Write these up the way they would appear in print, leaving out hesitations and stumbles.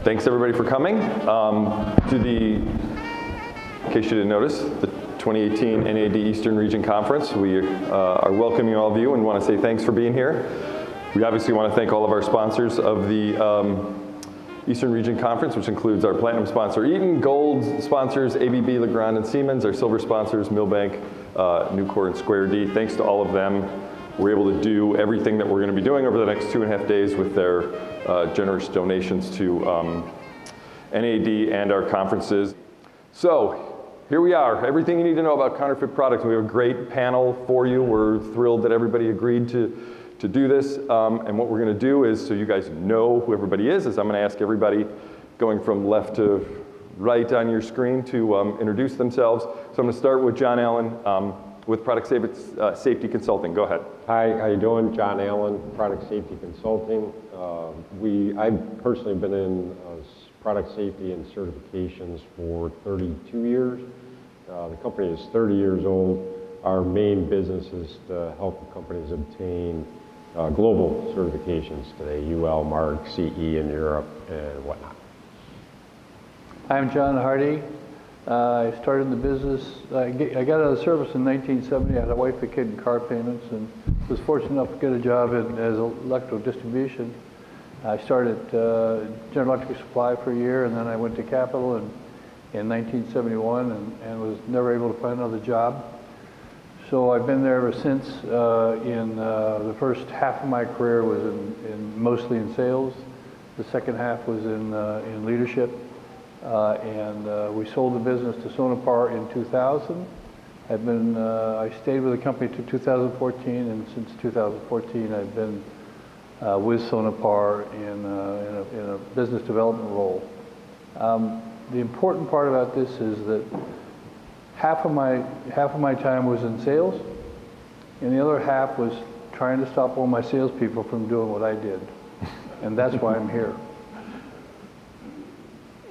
Thanks everybody for coming to the, in case you didn't notice, the 2018 NAD Eastern Region Conference. We are welcoming all of you and want to say thanks for being here. We obviously want to thank all of our sponsors of the Eastern Region Conference, which includes our platinum sponsor Eaton, gold sponsors ABB, Legrand, and Siemens, our silver sponsors Milbank, Nucor, and Square D. Thanks to all of them. We're able to do everything that we're going to be doing over the next 2.5 days with their generous donations to NAD and our conferences. So here we are, everything you need to know about counterfeit products. We have a great panel for you. We're thrilled that everybody agreed to do this. And what we're going to do is, so you guys know who everybody is I'm going to ask everybody going from left to right on your screen to introduce themselves. So I'm going to start with John Allen with Product Safety Consulting. Go ahead. Hi, how you doing? John Allen, Product Safety Consulting. I've personally been in product safety and certifications for 32 years. The company is 30 years old. Our main business is to help companies obtain global certifications today, UL, MARC, CE in Europe, and whatnot. I'm John Hardy. I started in the business, I got out of service in 1970. I had a wife, a kid, and car payments, and was fortunate enough to get a job as electrical distribution. I started General Electric Supply for a year, and then I went to Capital in 1971 and was never able to find another job. So I've been there ever since. The first half of my career was mostly in sales. The second half was in leadership. We sold the business to Sonepar in 2000. I stayed with the company to 2014, and since 2014 I've been with Sonepar in a business development role. The important part about this is that half of my time was in sales, and the other half was trying to stop all my salespeople from doing what I did, and that's why I'm here.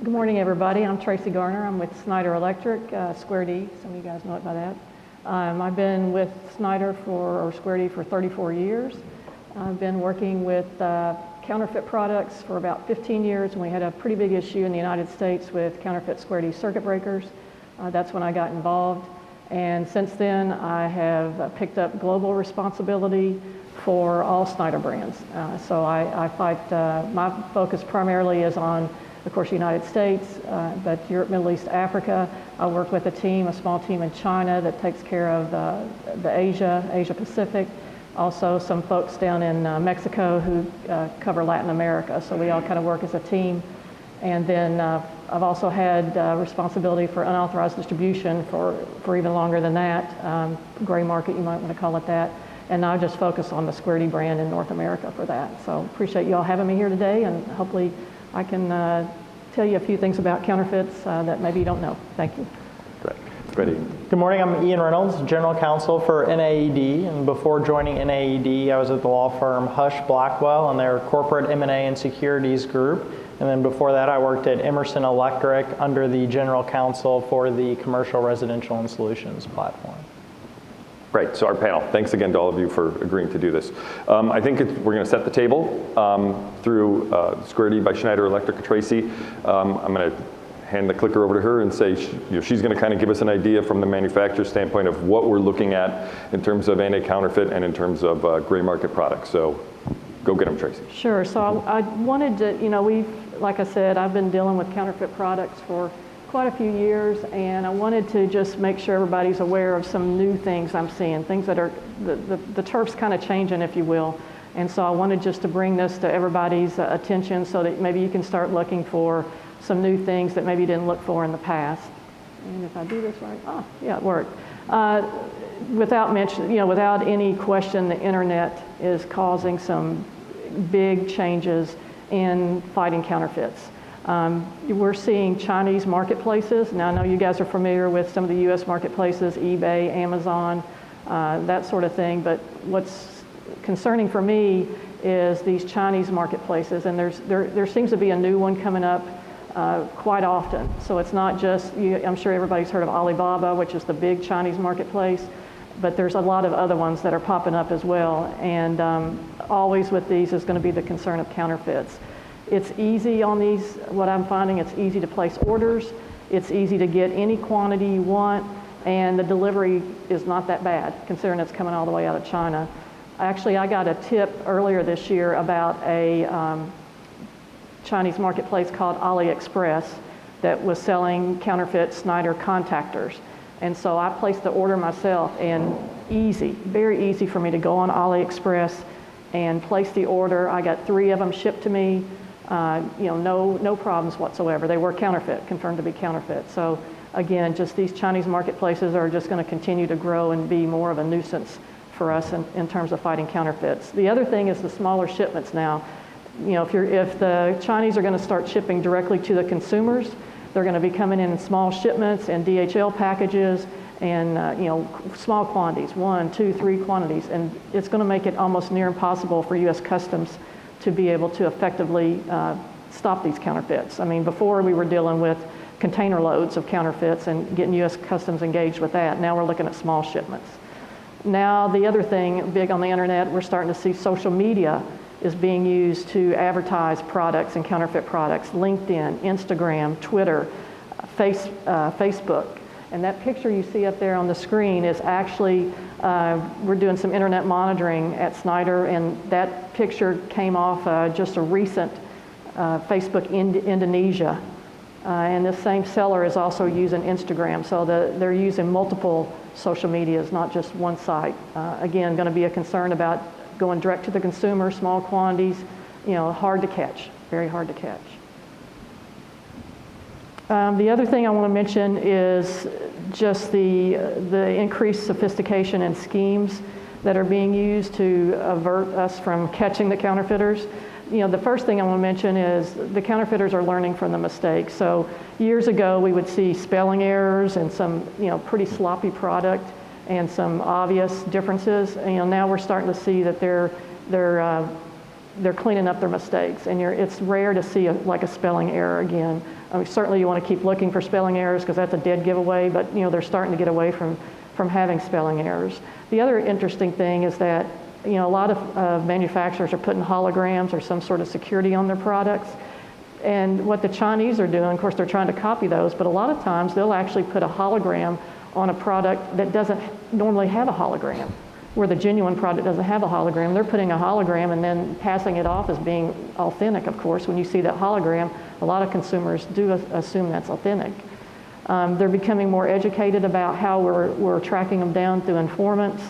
Good morning, everybody. I'm Tracy Garner. I'm with Schneider Electric, Square D. Some of you guys know it by that. I've been with Square D for 34 years. I've been working with counterfeit products for about 15 years, and we had a pretty big issue in the United States with counterfeit Square D circuit breakers. That's when I got involved. And since then, I have picked up global responsibility for all Schneider brands. So I fight, my focus primarily is on, of course, the United States, but Europe, Middle East, Africa. I work with a small team in China that takes care of the Asia Pacific. Also some folks down in Mexico who cover Latin America. So we all kind of work as a team. And then I've also had responsibility for unauthorized distribution for even longer than that, gray market, you might want to call it that. And now I just focus on the Square D brand in North America for that. So appreciate you all having me here today, and hopefully I can tell you a few things about counterfeits that maybe you don't know. Thank you. Great. Ready. Good morning, I'm Ian Reynolds, General Counsel for NAD, and before joining NAD, I was at the law firm Hush Blackwell and their Corporate M&A and Securities Group, and then before that I worked at Emerson Electric under the General Counsel for the Commercial, Residential, and Solutions platform. Great, so our panel, thanks again to all of you for agreeing to do this. I think we're going to set the table through Square D by Schneider Electric. Tracy, I'm going to hand the clicker over to her and say she's going to kind of give us an idea from the manufacturer standpoint of what we're looking at in terms of anti-counterfeit and in terms of gray market products. So go get them, Tracy. Sure, so I wanted to, like I said, I've been dealing with counterfeit products for quite a few years, and I wanted to just make sure everybody's aware of some new things I'm seeing, things that are, the turf's kind of changing, if you will. And so I wanted just to bring this to everybody's attention so that maybe you can start looking for some new things that maybe you didn't look for in the past. And if I do this right, oh, yeah, it worked. Without any question, the internet is causing some big changes in fighting counterfeits. We're seeing Chinese marketplaces. Now, I know you guys are familiar with some of the U.S. marketplaces, eBay, Amazon, that sort of thing, but what's concerning for me is these Chinese marketplaces, and there seems to be a new one coming up quite often. So it's not just, I'm sure everybody's heard of Alibaba, which is the big Chinese marketplace, but there's a lot of other ones that are popping up as well. And always with these is going to be the concern of counterfeits. It's easy on these, what I'm finding, it's easy to place orders, it's easy to get any quantity you want, and the delivery is not that bad, considering it's coming all the way out of China. Actually, I got a tip earlier this year about a Chinese marketplace called AliExpress that was selling counterfeit Snyder contactors. And so I placed the order myself, and easy, very easy for me to go on AliExpress and place the order. I got 3 of them shipped to me, no problems whatsoever. They were counterfeit, confirmed to be counterfeit. So again, just these Chinese marketplaces are just going to continue to grow and be more of a nuisance for us in terms of fighting counterfeits. The other thing is the smaller shipments now. If the Chinese are going to start shipping directly to the consumers, they're going to be coming in small shipments and DHL packages and small quantities, 1, 2, 3 quantities, and it's going to make it almost near impossible for U.S. Customs to be able to effectively stop these counterfeits. I mean, before we were dealing with container loads of counterfeits and getting U.S. Customs engaged with that. Now we're looking at small shipments. Now the other thing big on the internet, we're starting to see social media is being used to advertise products and counterfeit products. LinkedIn, Instagram, Twitter, Facebook. And that picture you see up there on the screen is actually, we're doing some internet monitoring at Snyder, and that picture came off just a recent Facebook Indonesia. And this same seller is also using Instagram, so they're using multiple social medias, not just one site. Again, going to be a concern about going direct to the consumer, small quantities, hard to catch, very hard to catch. The other thing I want to mention is just the increased sophistication and schemes that are being used to avert us from catching the counterfeiters. The first thing I want to mention is the counterfeiters are learning from the mistakes. So years ago, we would see spelling errors and some, pretty sloppy product and some obvious differences. Now we're starting to see that they're cleaning up their mistakes, and it's rare to see a spelling error again. I mean, certainly you want to keep looking for spelling errors because that's a dead giveaway, but they're starting to get away from having spelling errors. The other interesting thing is that a lot of manufacturers are putting holograms or some sort of security on their products. And what the Chinese are doing, of course, they're trying to copy those, but a lot of times they'll actually put a hologram on a product that doesn't normally have a hologram, where the genuine product doesn't have a hologram. They're putting a hologram and then passing it off as being authentic, of course. When you see that hologram, a lot of consumers do assume that's authentic. They're becoming more educated about how we're tracking them down through informants,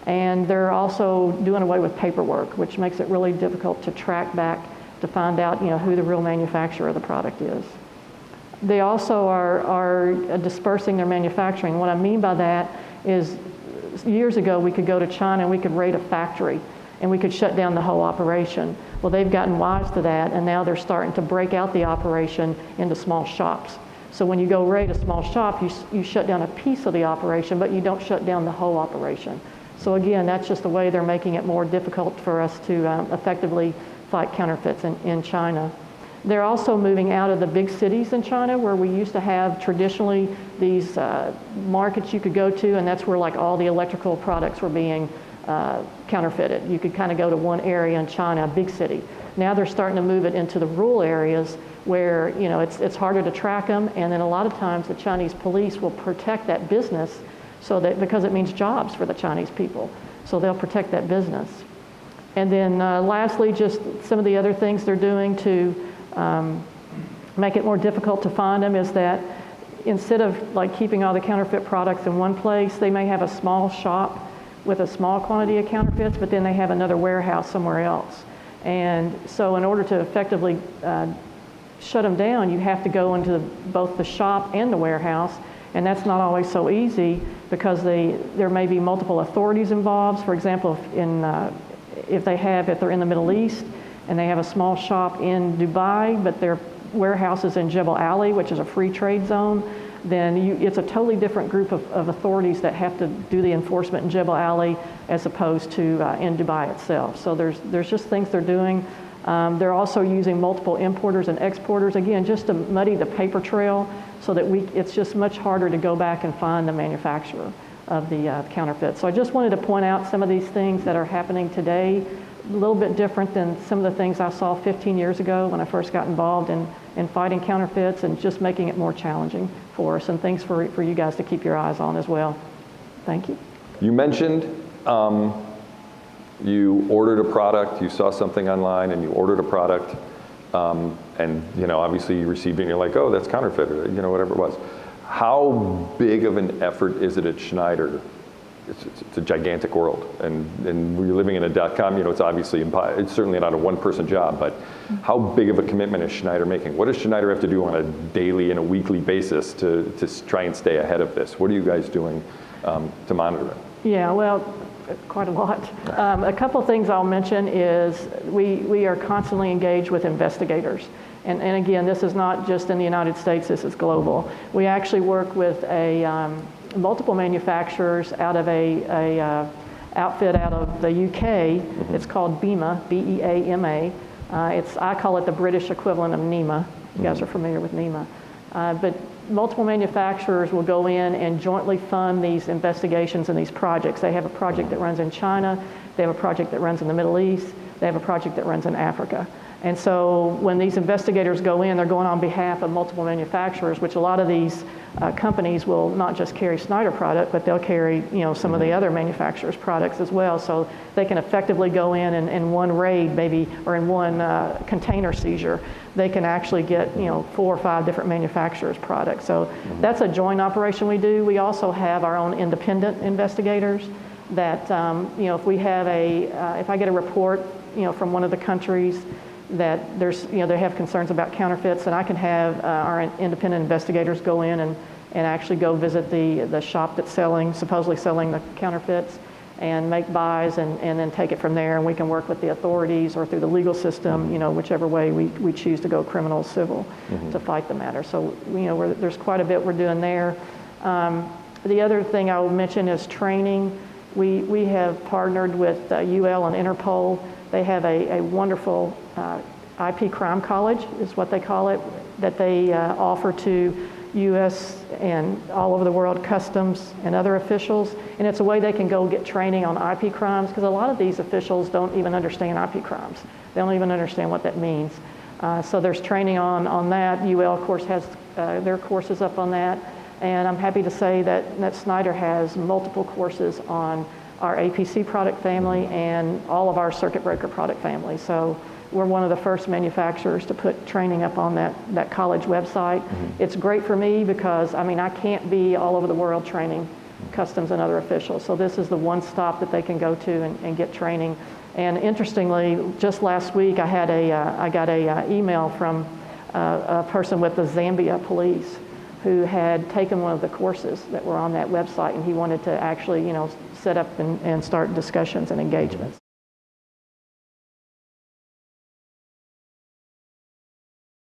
and they're also doing away with paperwork, which makes it really difficult to track back to find out who the real manufacturer of the product is. They also are dispersing their manufacturing. What I mean by that is years ago we could go to China and we could raid a factory and we could shut down the whole operation. Well, they've gotten wise to that, and now they're starting to break out the operation into small shops. So when you go raid a small shop, you shut down a piece of the operation, but you don't shut down the whole operation. So again, that's just the way they're making it more difficult for us to effectively fight counterfeits in China. They're also moving out of the big cities in China, where we used to have traditionally these markets you could go to, and that's where all the electrical products were being counterfeited. You could kind of go to one area in China, a big city. Now they're starting to move it into the rural areas where it's harder to track them, and then a lot of times the Chinese police will protect that business because it means jobs for the Chinese people. So they'll protect that business. And then lastly, just some of the other things they're doing to make it more difficult to find them is that instead of keeping all the counterfeit products in one place, they may have a small shop with a small quantity of counterfeits, but then they have another warehouse somewhere else. And so in order to effectively shut them down, you have to go into both the shop and the warehouse, and that's not always so easy because there may be multiple authorities involved. For example, if they're in the Middle East and they have a small shop in Dubai, but their warehouse is in Jebel Ali, which is a free trade zone, then it's a totally different group of authorities that have to do the enforcement in Jebel Ali as opposed to in Dubai itself. So there's just things they're doing. They're also using multiple importers and exporters, again, just to muddy the paper trail so that it's just much harder to go back and find the manufacturer of the counterfeit. So I just wanted to point out some of these things that are happening today a little bit different than some of the things I saw 15 years ago when I first got involved in fighting counterfeits, and just making it more challenging for us, and things for you guys to keep your eyes on as well. Thank you. You mentioned you ordered a product, you saw something online and you ordered a product, and obviously you received it and you're like, oh, that's counterfeit, or whatever it was. How big of an effort is it at Schneider? It's a gigantic world, and we're living in a .com. It's obviously it's certainly not a one-person job, but how big of a commitment is Schneider making? What does Schneider have to do on a daily and a weekly basis to try and stay ahead of this? What are you guys doing to monitor it? Yeah, well, quite a lot. A couple of things I'll mention is we are constantly engaged with investigators. And again, this is not just in the United States, this is global. We actually work with multiple manufacturers out of a outfit out of the UK. It's called BEMA, B-E-A-M-A. I call it the British equivalent of NEMA. You guys are familiar with NEMA. But multiple manufacturers will go in and jointly fund these investigations and these projects. They have a project that runs in China, they have a project that runs in the Middle East, they have a project that runs in Africa. And so when these investigators go in, they're going on behalf of multiple manufacturers, which a lot of these companies will not just carry Schneider product, but they'll carry some of the other manufacturers' products as well. So they can effectively go in one raid maybe, or in one container seizure, they can actually get 4 or 5 different manufacturers' products. So that's a joint operation we do. We also have our own independent investigators that if we have if I get a report from one of the countries that they have concerns about counterfeits, and I can have our independent investigators go in and actually go visit the shop that's supposedly selling the counterfeits, and make buys, and then take it from there, and we can work with the authorities or through the legal system, whichever way we choose to go, criminal, civil, to fight the matter. So there's quite a bit we're doing there. The other thing I will mention is training. We have partnered with UL and Interpol. They have a wonderful IP crime college, is what they call it, that they offer to U.S. and all over the world customs and other officials. And it's a way they can go get training on IP crimes, because a lot of these officials don't even understand IP crimes. They don't even understand what that means. So there's training on that. UL, of course, has their courses up on that. And I'm happy to say that Schneider has multiple courses on our APC product family and all of our circuit breaker product family. So we're one of the first manufacturers to put training up on that college website. It's great for me because, I can't be all over the world training customs and other officials. So this is the one stop that they can go to and get training. And interestingly, just last week I got a email from a person with the Zambia police who had taken one of the courses that were on that website, and he wanted to actually, set up and start discussions and engagements.